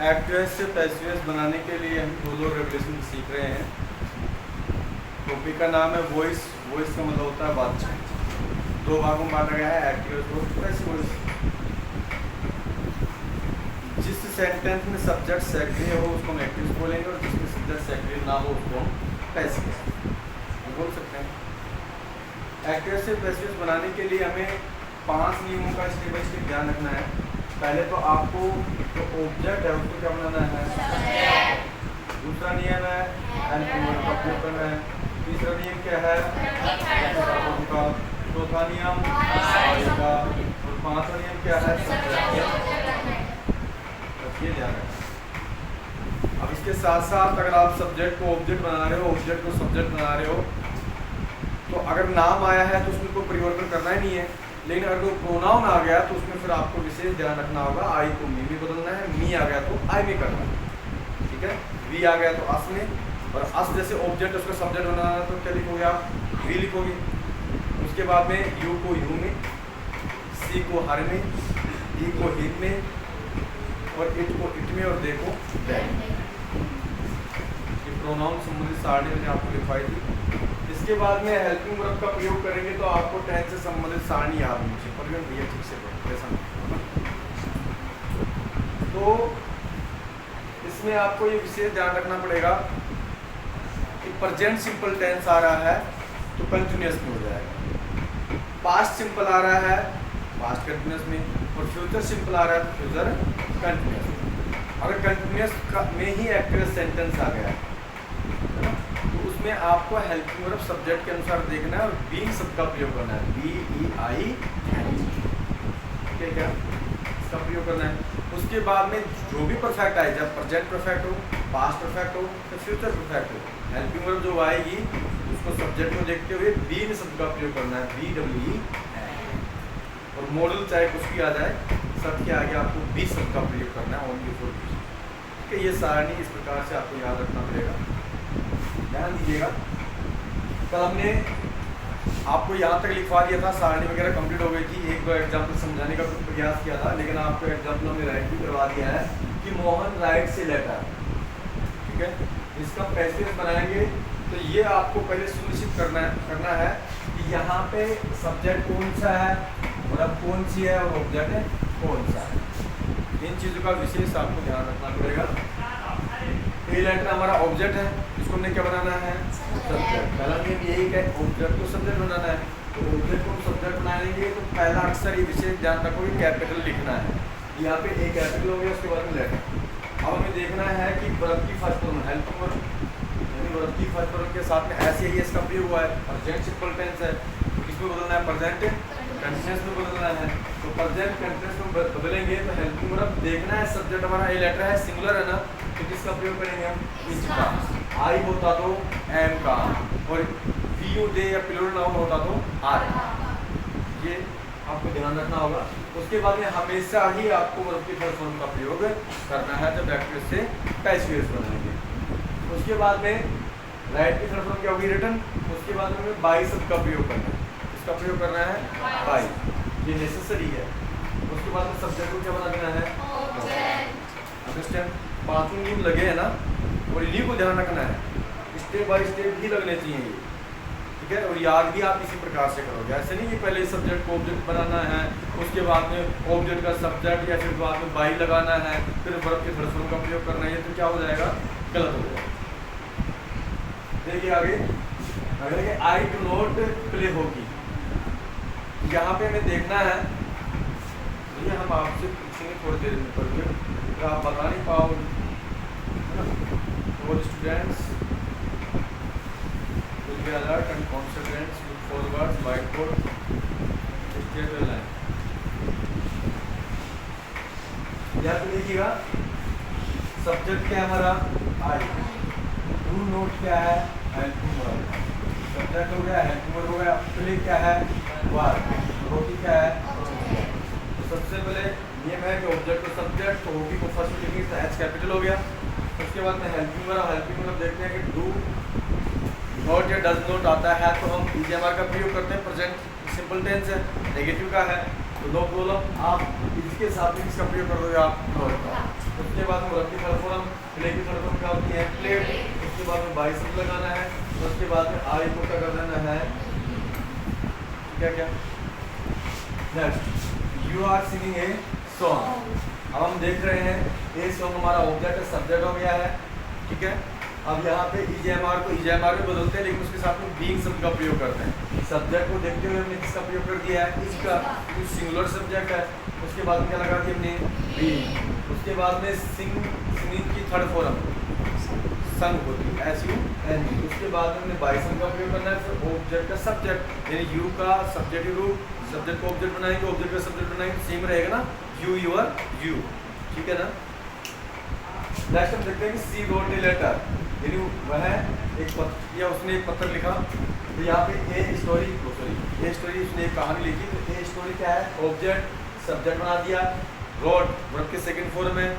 Active से passive बनाने के लिए हम टूल और रेगुलेशन सीख रहे हैं। टॉपिक का नाम है वॉइस। वॉइस का मतलब होता है बातचीत। दो भागों में बांटा गया है, एक्टिव और पैसिव वॉइस। जिस सेंटेंस में सब्जेक्ट सेक्रेटरी हो उसको हम एक्टिव बोलेंगे और जिसमें सब्जेक्ट सेक्रेटरी ना हो उसको हम पैसिव बोल सकते हैं। एक्टिव से पैसिव बनाने के लिए हमें 5 नियमों का स्टेप बाय स्टेप ध्यान रखना है। पहले तो आपको जो ऑब्जेक्ट है उसको क्या बनाना है, दूसरा नियम है हेल्पिंग वर्ब का प्रयोग करना है, तीसरा नियम क्या है का, चौथा नियम का, और पांचवा नियम क्या है ये ध्यान रखना। अब इसके साथ साथ अगर आप सब्जेक्ट को ऑब्जेक्ट बना रहे हो, ऑब्जेक्ट को सब्जेक्ट बना रहे हो, तो अगर नाम आया है तो उसमें कोई परिवर्तन करना ही नहीं है। लेकिन अगर कोई प्रोनाउन आ गया तो उसमें फिर आपको विशेष ध्यान रखना होगा। आई को मी में बदलना है, मी आ गया तो आई में करना है, ठीक है। वी आ गया तो अस में, और अस जैसे ऑब्जेक्ट उसका सब्जेक्ट बनाना है तो क्या लिखोगे आप, वी लिखोगे। उसके बाद में यू को यू में, सी को हर में, ई को हिम में, और इट को इट में, और दे को दैट में। ये प्रोनाउन संबंधित सारणी मैंने आपको लिखवाई थी। इसके बाद में हेल्पिंग वर्ब का प्रयोग करेंगे तो आपको टेंस से संबंधित सारणी याद होनी चाहिए। पर भैया ठीक से तो इसमें आपको ये विशेष ध्यान रखना पड़ेगा कि प्रेजेंट सिंपल टेंस आ रहा है तो कंटिन्यूअस में हो जाएगा, पास्ट सिंपल आ रहा है पास्ट कंटिन्यूअस में, और फ्यूचर सिंपल आ रहा है तो फ्यूचर कंटिन्यूअस में। अगर कंटिन्यूअस में ही एक्टिव सेंटेंस आ गया है तो उसमें आपको हेल्पिंग वर्ब सब्जेक्ट के अनुसार देखना है और बीइंग शब्द का प्रयोग करना है, BEI, ठीक है क्या, इसका प्रयोग करना है। उसके बाद में जो भी परफेक्ट आए, जब प्रेजेंट परफेक्ट हो, पास्ट परफेक्ट हो, तो फ्यूचर परफेक्ट हो, हेल्पिंग वर्ब जो आएगी उसको सब्जेक्ट को देखते हुए बीइंग शब्द का प्रयोग करना है, BWE, और मॉडल चाहे कुछ भी आ जाए सब के आगे आपको बी शब्द का प्रयोग करना है, ओनली फॉर बी, ठीक है। ये सारणी इस प्रकार से आपको याद रखना पड़ेगा, ध्यान दीजिएगा। कल हमने आपको यहाँ तक लिखवा दिया था, सारणी वगैरह कंप्लीट हो गई थी, एक दो एग्जाम्पल समझाने का प्रयास किया था, लेकिन आपको एग्जाम्पल हमने राइट भी करवा दिया है कि मोहन राइट से लेटर, ठीक है। इसका पैसेज बनाएंगे तो ये आपको पहले सुनिश्चित करना है कि यहाँ पे सब्जेक्ट कौन सा है, मतलब कौन सी है, और ऑब्जेक्ट कौन सा है। इन चीज़ों का विशेष आपको ध्यान रखना पड़ेगा। ए लेटर हमारा ऑब्जेक्ट है, इसको हमने क्या बनाना है, सब्जेक्ट। पहला नियम यही है, ऑब्जेक्ट को सब्जेक्ट बनाना है। तो ऑब्जेक्ट को सब्जेक्ट बनाएंगे तो पहला अक्षर ये विशेष ध्यान रखो कि कैपिटल लिखना है। यहाँ पे ए कैपिटल हो गया, उसके बाद में लेटर। अब हमें देखना है कि वर्ब की फर्स्ट फॉर्म हेल्पिंग वर्ब, यानी वर्ब की फर्स्ट फॉर्म के साथ में ऐसे ही इसका प्रयोग हुआ है। प्रेजेंट सिंपल टेंस है, किसमें बदलना है, प्रेजेंट कंटीन्यूअस में बदलना है। तो प्रेजेंट कंटीन्यूअस में बदलेंगे तो हेल्पिंग वर्ब देखना है, सब्जेक्ट हमारा ए लेटर है, सिंगुलर है ना, तो किसका प्रयोग करेंगे हम, इज का। आई होता तो एम का, और वी यू दे या प्लूरल नाउन होता तो आर। ये आपको ध्यान रखना होगा। उसके बाद में हमेशा ही आपको वर्ब की फर्स्ट फॉर्म का प्रयोग करना है जब एक्टिव से पैसिव बनाएंगे। उसके बाद में राइट की फर्स्ट फॉर्म क्या होगी, रिटन। उसके बाद में बाई शब्द का प्रयोग करना है, इसका प्रयोग करना है बाई, ये नेसेसरी है। उसके बाद में सब्जेक्ट को क्या बना देना है, अंडरस्टैंड। पांचों नियम लगे हैं ना, और इन्हीं को ध्यान रखना है, स्टेप बाय स्टेप ही लगने चाहिए ये, ठीक है। और याद भी आप इसी प्रकार से करोगे, ऐसे नहीं कि पहले सब्जेक्ट को ऑब्जेक्ट बनाना है, उसके बाद में ऑब्जेक्ट का सब्जेक्ट, या फिर बाद में बाई लगाना है, फिर वर्ब के फर्स्ट फॉर्म का प्रयोग करना है, तो क्या हो जाएगा, गलत हो जाएगा। देखिए आगे, अगर आई डू नॉट प्ले होगी, यहाँ पे हमें देखना है, ये हम आपसे पूछेंगे थोड़ी देर में, पर आप बता नहीं पाओगे। All students will be alert and concentrate, look forward, whiteboard, stay well line. याद तो देखिएगा, सब्जेक्ट क्या है हमारा, आई। डू नोट क्या है, हेल्पिंग वर्ब। सब्जेक्ट हो गया, हेल्पिंग वर्ब हो गया। प्ले क्या है, वर्ब। होगी क्या है, तो सबसे पहले नियम है कि ऑब्जेक्ट को सब्जेक्ट, तो होगी को फर्स्ट लिखेंगे तो एच कैपिटल हो गया। उसके बाद में हेल्पिंग वर्ब देखते हैं कि डू नॉट या डज नॉट आता है तो हम EGMR का प्रयोग करते हैं, प्रेजेंट सिंपल टेंस है, नेगेटिव का है तो नो प्रॉब्लम, आप इसके साथ में इसका प्रयोग कर दोगे आप नॉट का। उसके बाद में वर्ब की थर्ड फॉर्म, प्ले की थर्ड फॉर्म क्या होती है? प्लेड। उसके बाद में बाइसेप लगाना है, उसके बाद में आई को क्या कर देना है? क्या क्या? Next, you are singing a song. अब हम देख रहे हैं ए सॉन्ग हमारा ऑब्जेक्ट है, सब्जेक्ट हो गया है, ठीक है। अब यहाँ पे ईजेएमआर को ईजेएमआर में बदलते हैं, लेकिन उसके साथ में बीइंग शब्द का प्रयोग करते हैं। सब्जेक्ट को देखते हुए हमने किसका प्रयोग कर दिया है? इसका, जो सिंगुलर सब्जेक्ट है। उसके बाद में क्या लगा दिया हमने? बीइंग। उसके बाद में सिंगिंग की थर्ड फॉर्म संग होती है, SUNG। उसके बाद में हमने बाइसन का प्रयोग करना है, फिर ऑब्जेक्ट का सब्जेक्ट, यानी यू का सब्जेक्टिव रूप, सब्जेक्ट को ऑब्जेक्ट बनाएंगे, ऑब्जेक्ट का सब्जेक्ट बनाएंगे, सेम रहेगा ना, यू यूर यू, ठीक है ना। नेक्स्ट हम देखते हैं कि सी रोट ए लेटर, यानी वह एक पत्र या उसने एक पत्र लिखा। तो यहाँ पे ए स्टोरी उसने एक कहानी लिखी। तो ए स्टोरी क्या है? ऑब्जेक्ट, सब्जेक्ट बना दिया। रोट वर्ब के सेकंड फॉर्म में,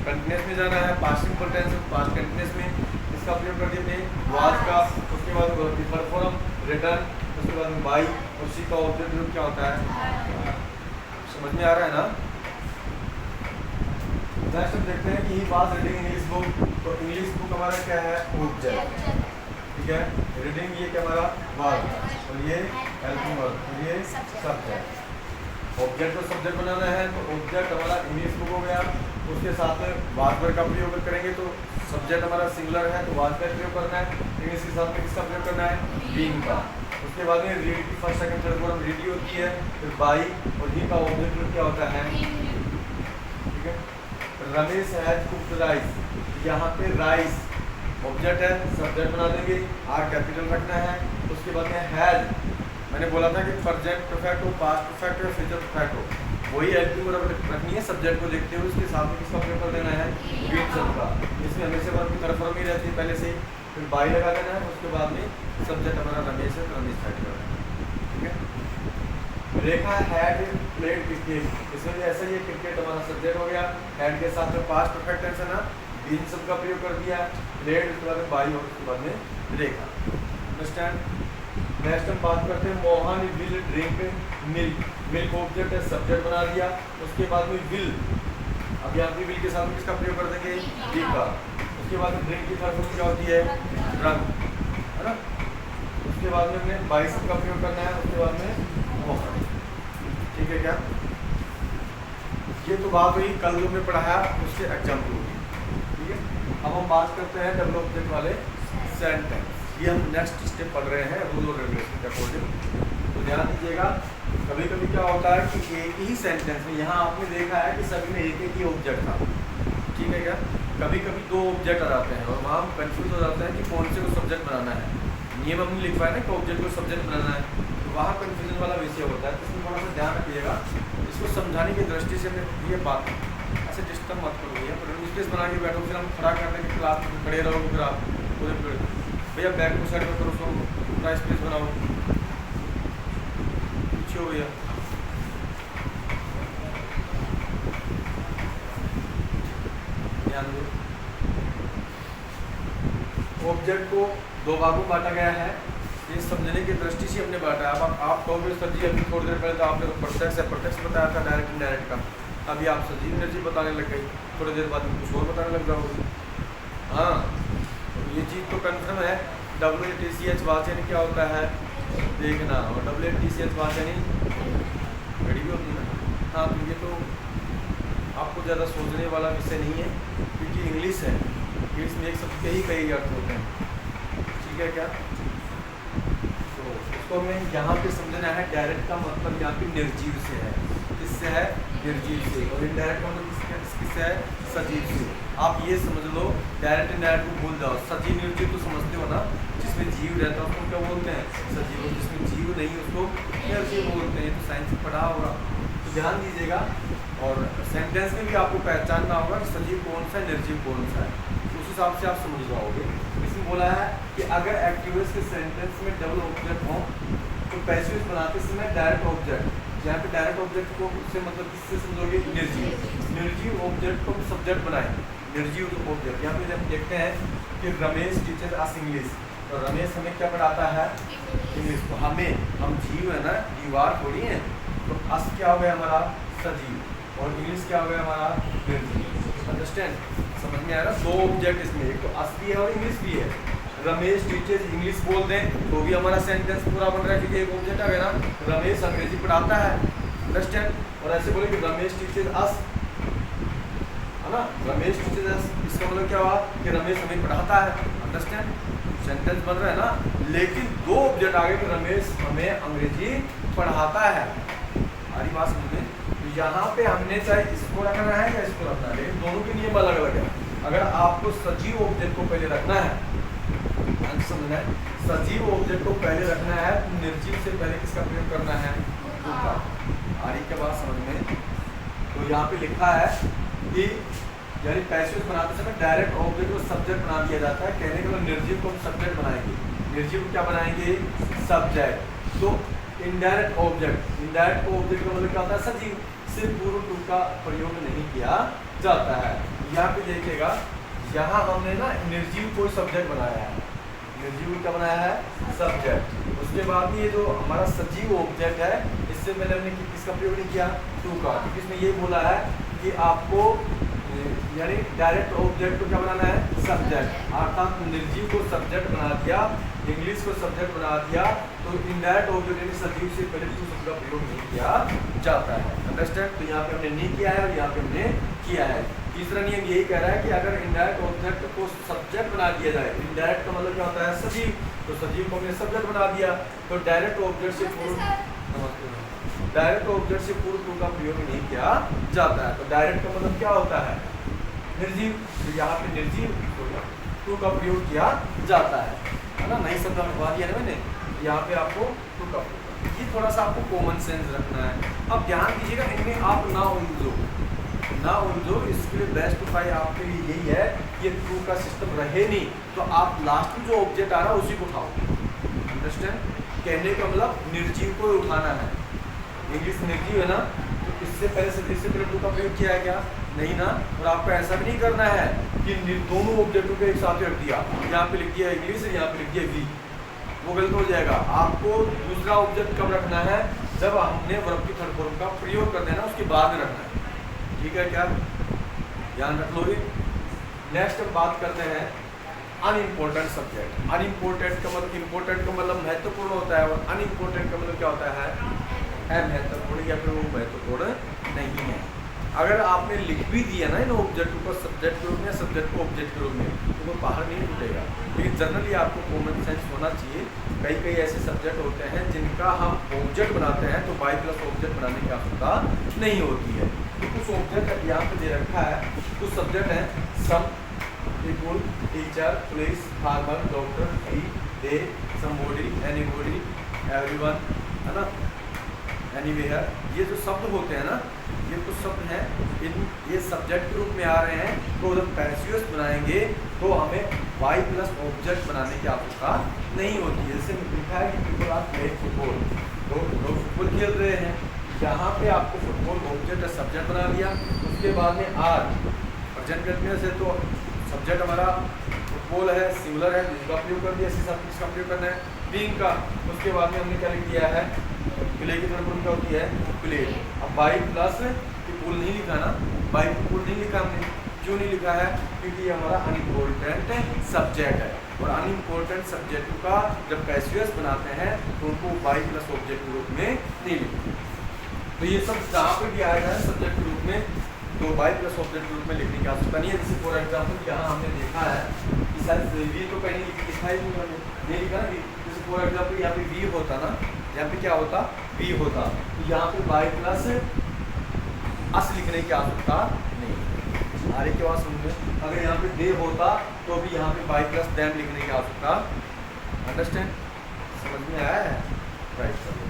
कंटिन्यूस में जाना है, पास्ट सिंपल टेंस में, पास्ट कंटिन्यूस में इसका प्रयोग कर दिया हमने वाज का। उसके बाद वर्ब की थर्ड फॉर्म रिटर्न, उसके बाद में बाई, और सी का ऑब्जेक्ट रूप क्या होता है? समझ में आ रहा है ना। नेक्स्ट हम देखते हैं कि he was reading English book. तो इंग्लिश बुक हमारा क्या है? ऑब्जेक्ट, ठीक है। रीडिंग ये क्या हमारा? वाज, और ये हेल्पिंग वर्ब, और ये सब्जेक्ट। ऑब्जेक्ट को सब्जेक्ट बनाना है, तो ऑब्जेक्ट हमारा इंग्लिश बुक हो गया। उसके साथ में वाज वर्ब का प्रयोग करेंगे, तो सब्जेक्ट हमारा सिंगुलर है, तो वाज का प्रयोग करना है। इंग्लिश के साथ में किसका प्रयोग करना है? बीइंग का। उसके बाद में रीड की first second third form read होती है, फिर बाई, और ही का ऑब्जेक्ट क्या होता है? ठीक है। रमेश हैज कुक्ड राइस, यहाँ पे राइस ऑब्जेक्ट है, सब्जेक्ट बना देंगे, आर कैपिटल रखना है। उसके बाद में हैज, मैंने बोला था कि प्रेजेंट परफेक्ट हो, पास्ट परफेक्ट हो, फ्यूचर परफेक्ट हो, वही हेल्पिंग वर्ब रखनी है सब्जेक्ट को देखते हुए। उसके साथ में किसका प्रयोग कर देना है? बीइंग शब्द का। इसमें हमेशा वर्ब की तरफ फॉर्म ही रहती है पहले से ही, फिर बाई लगा देना है। उसके बाद में सब्जेक्ट हमारा रमेश है, तो रमेश टाइप करना है, ठीक है। रेखा हैड प्लेड क्रिकेट, इसमें भी ऐसा ही है, क्रिकेट हमारा सब्जेक्ट हो गया, हैड के साथ में पास्ट परफेक्ट टेंस है ना, बीइंग शब्द का प्रयोग कर दिया, प्लेड, उसके बाद में बाई, और उसके बाद में रेखा। अंडरस्टैंड। नेक्स्ट हम बात करते हैं Mohan will drink milk. Milk object है, सब्जेक्ट बना दिया। उसके बाद में विल, अब यहाँ पे विल के साथ में किसका प्रयोग कर देंगे? बी का। उसके बाद में ड्रिंक की थर्ड फॉर्म क्या होती है? ड्रंक, है ना। उसके बाद में हमने बाइस का प्रयोग करना है। उसके बाद में मोहन, ठीक है क्या। ये तो बात हुई कल जो में पढ़ाया उसके एग्जाम्पल होगी, ठीक है। अब हम बात करते हैं डबल ऑब्जेक्ट वाले सेंटेंस। ये हम नेक्स्ट स्टेप पढ़ रहे हैं रूल और रेगुलेशन के अकॉर्डिंग। तो ध्यान दीजिएगा, कभी कभी क्या होता है कि एक ही सेंटेंस में, यहाँ आपने देखा है कि सभी में एक ही ऑब्जेक्ट था, ठीक है क्या। कभी कभी दो ऑब्जेक्ट आ जाते हैं और वहाँ हम कन्फ्यूज हो जाते हैं कि कौन से को सब्जेक्ट बनाना है। नियम हमने लिखवाया ना कि ऑब्जेक्ट को सब्जेक्ट बनाना है, तो वहाँ कन्फ्यूजन वाला विषय होता है। तो इसमें थोड़ा सा ध्यान रखिएगा, इसको समझाने की दृष्टि से हमने ये बात ऐसे डिस्टर्ब मत करो भैया, पर स्पेस बना के बैठो, फिर हम खड़ा कर देंगे क्लास में खड़े रहोगे, फिर आप पूरे भैया बैक को साइड में करो, सो पूरा स्पेस बनाओ, पीछे हो भैया। ध्यान दो, ऑब्जेक्ट को दो भागों में बांटा गया है, ये समझने की दृष्टि से हमने बांटा है। अब आप कहोगे सर जी अभी थोड़ी देर पहले तो आपने तो प्रत्यक्ष है, प्रत्यक्ष बताया था, डायरेक्ट इनडायरेक्ट का, अभी आप सजीव एनर्जी बताने लग गई, थोड़ी देर बाद कुछ और बताने लग जाओगे। हाँ, ये चीज़ तो कन्फर्म है। WATCH वाचन क्या होता है देखना, और WATCH वाचन घड़ी भी होती है ना। हाँ, तो ये तो आपको ज़्यादा सोचने वाला विषय नहीं है, क्योंकि इंग्लिश है, इंग्लिश में एक शब्द के ही कई अर्थ होते हैं, ठीक है क्या। तो इसको हमें यहाँ पे समझना है, डायरेक्ट का मतलब यहाँ पे निर्जीव से है, किससे है? निर्जीव से, और इनडायरेक्ट का मतलब किससे है? सजीव से। आप ये समझ लो, डायरेक्ट इनडायरेक्ट को भूल जाओ। सजीव निर्जीव तो समझते हो ना, जिसमें जीव रहता है उसको क्या बोलते हैं? सजीव, जिसमें जीव नहीं उसको निर्जीव बोलते हैं, तो साइंस में पढ़ा होगा। तो ध्यान दीजिएगा, और सेंटेंस में भी आपको पहचानना होगा कि सजीव कौन सा है, निर्जीव कौन सा है, उस हिसाब से आप समझ जाओगे। इसमें बोला है कि अगर एक्टिव्स के सेंटेंस में डबल ऑब्जेक्ट हो तो पैसिव बनाते समय डायरेक्ट ऑब्जेक्ट, यहाँ पे डायरेक्ट ऑब्जेक्ट को उससे मतलब किससे समझोगे? निर्जीव। निर्जीव ऑब्जेक्ट को सब्जेक्ट बनाए, निर्जीव ऑब्जेक्ट। यहाँ पे जब देखते हैं कि रमेश टीचर अस इंग्लिश, तो रमेश हमें क्या पढ़ाता है? इंग्लिश। तो हम जीव है ना, दीवार थोड़ी है, तो अस क्या हो गया हमारा? सजीव, और इंग्लिश क्या हो गया हमारा? निर्जीव। अंडरस्टैंड, समझ में आया ना। दो ऑब्जेक्ट इसमें, एक तो अस भी है और इंग्लिश भी है। रमेश टीचर्स इंग्लिश बोल दें तो भी हमारा सेंटेंस पूरा बन रहा है, क्योंकि एक ऑब्जेक्ट आ गया ना, रमेश अंग्रेजी पढ़ाता है, अंडरस्टैंड। और ऐसे बोले कि रमेश टीचर्स अस, है ना, रमेश टीचर्स अस, इसका मतलब क्या हुआ कि रमेश हमें पढ़ाता है, अंडरस्टैंड, सेंटेंस बन रहा है ना। लेकिन दो ऑब्जेक्ट आ गए कि रमेश हमें अंग्रेजी पढ़ाता है, हमारी बात समझ में। तो यहाँ पे हमने चाहे इसको रखना है या इसको रखना है, लेकिन दोनों के नियम अलग अलग है। अगर आपको सजीव ऑब्जेक्ट को पहले रखना है, समझना है, सजीव ऑब्जेक्ट को पहले रखना है, तो निर्जीव से पहले किसका प्रयोग करना है, टू का। आ रही क्या बात समझ में। तो यहाँ पे लिखा है कि यानी पैसिव बनाते समय डायरेक्ट ऑब्जेक्ट को सब्जेक्ट बना दिया जाता है। कहने के मतलब निर्जीव को हम सब्जेक्ट बनाएंगे, निर्जीव को क्या बनाएंगे, सब्जेक्ट। तो इनडायरेक्ट ऑब्जेक्ट, इनडायरेक्ट ऑब्जेक्ट का मतलब क्या होता है, सजीव, सिर्फ पूर्व टू का प्रयोग नहीं किया जाता है। यहाँ पे देखिएगा, यहाँ हमने ना निर्जीव को सब्जेक्ट बनाया है, निर्जीव क्या बनाया है, सब्जेक्ट। उसके बाद में ये जो हमारा सजीव ऑब्जेक्ट है, इससे पहले हमने किसका प्रयोग नहीं किया, टू का, क्योंकि इसमें ये बोला है कि आपको यानी डायरेक्ट ऑब्जेक्ट को क्या बनाना है, सब्जेक्ट। अर्थात निर्जीव को सब्जेक्ट बना दिया, इंग्लिश को सब्जेक्ट बना दिया, तो इनडायरेक्ट ऑब्जेक्ट यानी सजीव से पहले टू शब्द का प्रयोग नहीं किया जाता है, अंडरस्टैंड। तो यहाँ पे हमने नहीं किया है और यहाँ पे हमने किया है। तीसरा नियम यही कह रहा है कि अगर इनडायरेक्ट ऑब्जेक्ट को सब्जेक्ट बना दिया जाए, इनडायरेक्ट का मतलब क्या होता है, सजीव, तो सजीव को हमने सब्जेक्ट बना दिया, तो डायरेक्ट ऑब्जेक्ट से पूर्व, डायरेक्ट ऑब्जेक्ट से पूर्व टू का प्रयोग नहीं किया जाता है। तो डायरेक्ट का मतलब क्या होता है, निर्जीव, तो यहाँ पे निर्जीव टू का प्रयोग किया जाता है ना। नई शब्द लिखवा दिया ना मैंने, यहाँ पे आपको टू का प्रयोग, ये थोड़ा सा आपको कॉमन सेंस रखना है। अब ध्यान दीजिएगा, इनमें आप ना उलझो, ना उलझो, इसके लिए बेस्ट उपाय आपके लिए यही है कि टू का सिस्टम रहे नहीं, तो आप लास्ट में जो ऑब्जेक्ट आ रहा है उसी को उठाओ, अंडरस्टैंड। कहने का मतलब निर्जीव को उठाना है, इंग्लिश निर्जीव है ना, तो इससे पहले टू का प्रयोग किया है क्या, नहीं ना। और आपको ऐसा भी नहीं करना है कि दोनों ऑब्जेक्टों को एक साथ रख दिया, यहाँ पे लिख दिया इंग्लिश, यहाँ पे लिख दिया वी, वो गलत हो जाएगा। आपको दूसरा ऑब्जेक्ट कब रखना है, जब हमने वर्ब की थर्ड फॉर्म का प्रयोग कर देना, उसके बाद में रखना है, ठीक है क्या, ध्यान रख लो। नेक्स्ट हम बात करते हैं अनइम्पोर्टेंट सब्जेक्ट। अनइम्पोर्टेंट का मतलब, इम्पोर्टेंट का मतलब महत्वपूर्ण होता है, और अनइम्पोर्टेंट का मतलब क्या होता है महत्वपूर्ण या फिर वो महत्वपूर्ण नहीं है। अगर आपने लिख भी दिया ना इन ऑब्जेक्ट को सब्जेक्ट के रूप में, सब्जेक्ट को ऑब्जेक्ट के रूप में, तो वो बाहर नहीं टूटेगा। लेकिन जनरली आपको कॉमन सेंस होना चाहिए। कई कई ऐसे सब्जेक्ट होते हैं जिनका हम ऑब्जेक्ट बनाते हैं, तो बाई प्लस ऑब्जेक्ट बनाने की आवश्यकता नहीं होती है। तो कुछ ऑब्जेक्ट यहाँ पे दे रखा है, कुछ सब्जेक्ट हैं, some, people, teacher, police, farmer, doctor, he, they, somebody, anybody, everyone, है ना, एनीवेयर। ये जो शब्द होते हैं ना, ये कुछ शब्द हैं, ये सब्जेक्ट के रूप में आ रहे हैं। तो जब पैसिवस बनाएंगे तो हमें वाई प्लस ऑब्जेक्ट बनाने की आवश्यकता नहीं होती है। जैसे लिखा है कि पीपल आर प्लेइंग फुटबॉल, तो लोग फुटबॉल खेल रहे हैं, यहाँ पे आपको फुटबॉल ऑब्जेक्ट सब्जेक्ट बना दिया। उसके बाद में आर प्रेजेंट कंटिन्यूअस है, तो सब्जेक्ट हमारा फुटबॉल है, सिंगुलर है, जिसका प्रयोग कर दिया, इसका प्रयोग करना है बीइंग का। उसके बाद में हमने क्या लिख दिया है, प्ले की तरफ क्या होती है, प्ले। अब बाई प्लस पुल नहीं लिखा ना, बाई पुल नहीं लिखा हमने, क्यों नहीं लिखा है, क्योंकि ये हमारा अनइम्पोर्टेंट सब्जेक्ट है। और अनइम्पोर्टेंट सब्जेक्ट का जब पैसिवस बनाते हैं तो उनको बाई प्लस ऑब्जेक्ट के रूप में नहीं लिखते। तो ये सब जहाँ पर भी आया है सब्जेक्ट के रूप में, तो बाई प्लस ऑब्जेक्ट के रूप में लिखने की आवश्यकता नहीं है। जैसे फॉर एग्जाम्पल यहाँ हमने देखा है कि शायद वी तो कहीं लिखा ही नहीं लिखा ना, जैसे फॉर एग्जाम्पल यहाँ पे वी होता ना, यहाँ पे क्या होता, वी होता, तो यहाँ पे बाई प्लस अस लिखने की आवश्यकता नहीं। आगे की बात समझ में। अगर यहाँ पे दे होता तो भी यहाँ पे बाई प्लस देम लिखने की आवश्यकता, अंडरस्टैंड, समझ में आया है, राइट।